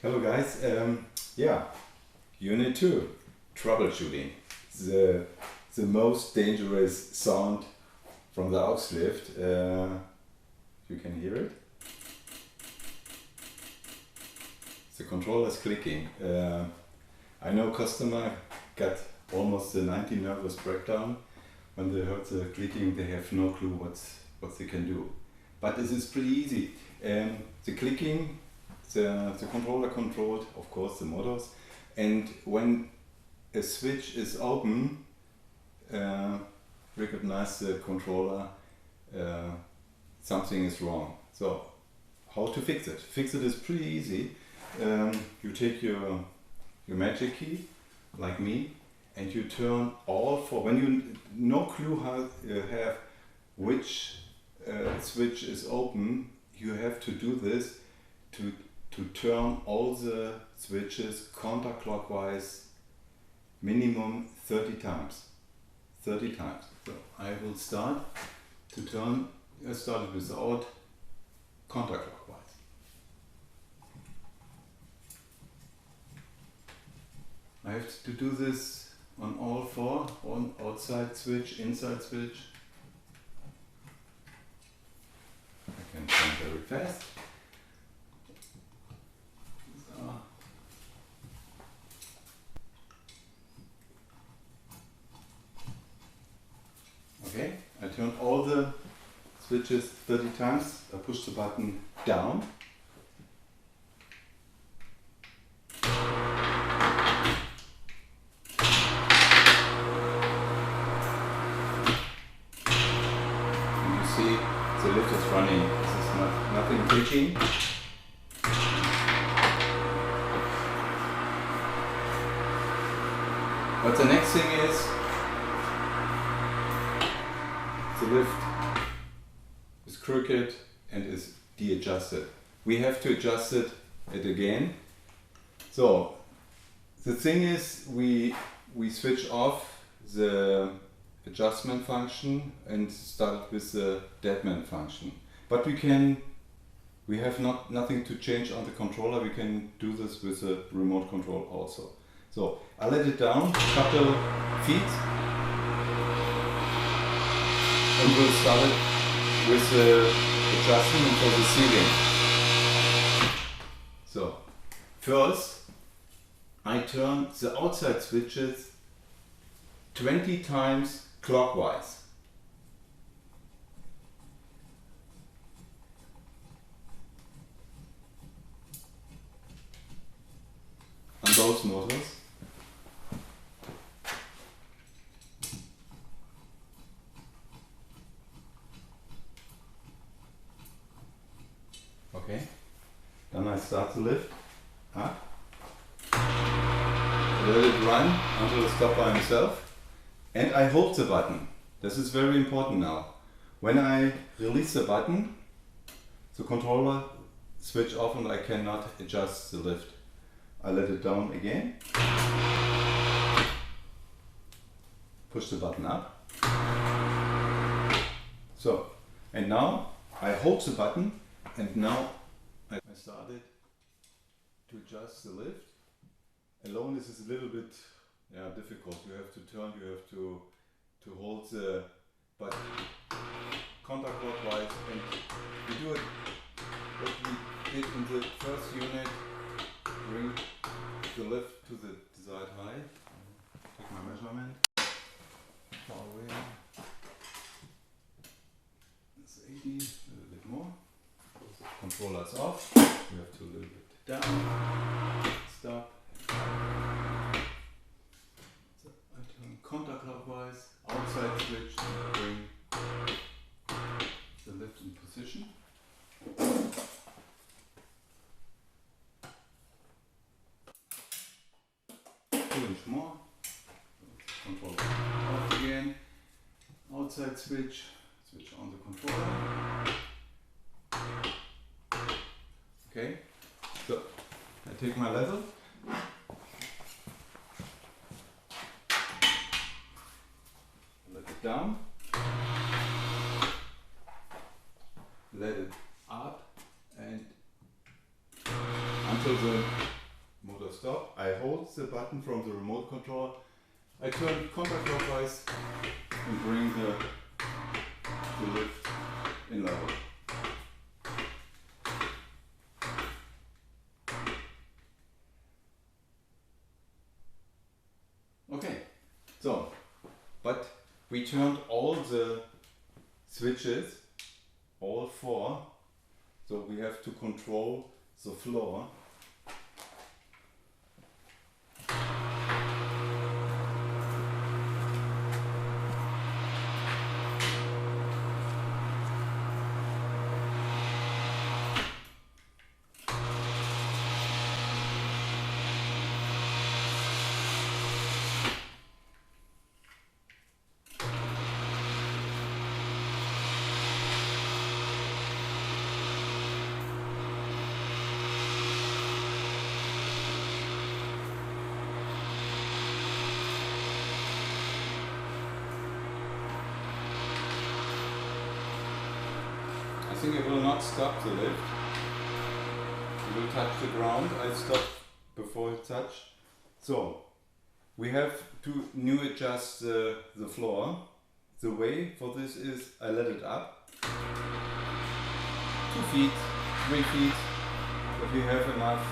Hello guys, yeah, Unit 2, Troubleshooting. The most dangerous sound from the Auxx-Lift. You can hear it. The controller is clicking. I know customer got almost a 90 nervous breakdown. When they heard the clicking, they have no clue what they can do. But this is pretty easy. The clicking, the controller controlled, of course, the motors. And when a switch is open, recognize the controller, something is wrong. So how to fix it? Fix it is pretty easy. You take your magic key, like me, and you turn all four. When you no clue how have which switch is open, you have to do this to turn all the switches counterclockwise minimum 30 times. 30 times. So I will start to turn. I started without counterclockwise. I have to do this on all four, on outside switch, inside switch. I can turn very fast. So. Okay, I turn all the switches 30 times. I push the button down. See, the lift is running. This is nothing clicking. But the next thing is the lift is crooked and is de-adjusted. We have to adjust it again. So the thing is we switch off the adjustment function and started with the deadman function. But we have nothing to change on the controller. We can do this with the remote control also. So I let it down a couple feet and we'll start it with the adjustment for the ceiling. So first I turn the outside switches 20 times clockwise. On those motors. Okay. Then I start the lift up. Let it run until it stops by himself. And I hold the button. This is very important now. When I release the button, the controller switch off and I cannot adjust the lift. I let it down again. Push the button up. So, and now I hold the button and now I started to adjust the lift. Alone this is a little bit difficult. You have to turn, you have to hold the button counterclockwise, and we do it what we did in the first unit. Bring the lift to the desired height. Take my measurement. Far away. That's 80, a little bit more. The controller is off. We have to a little bit down. Stop. Counterclockwise, outside switch, bring the lift in position. 2 inch more. Controller off again. Outside switch, switch on the controller. Okay, so I take my level. Down, let it up and until the stop. I hold the button from the remote control. I turn counterclockwise and bring the lift in level. Okay, so, but we turned all the switches, all 4, so we have to control the floor. I think it will not stop the lift. It will touch the ground. I stopped before it touched. So we have to new adjust the floor. The way for this is I let it up 2 feet, 3 feet, if we have enough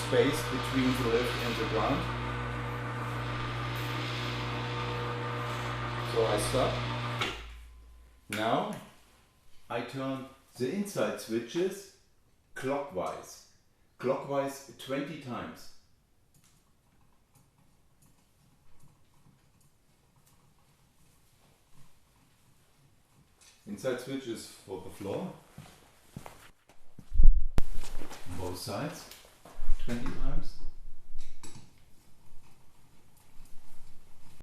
space between the lift and the ground. So I stop. Now I turn the inside switches clockwise 20 times. Inside switch is for the floor, both sides, 20 times.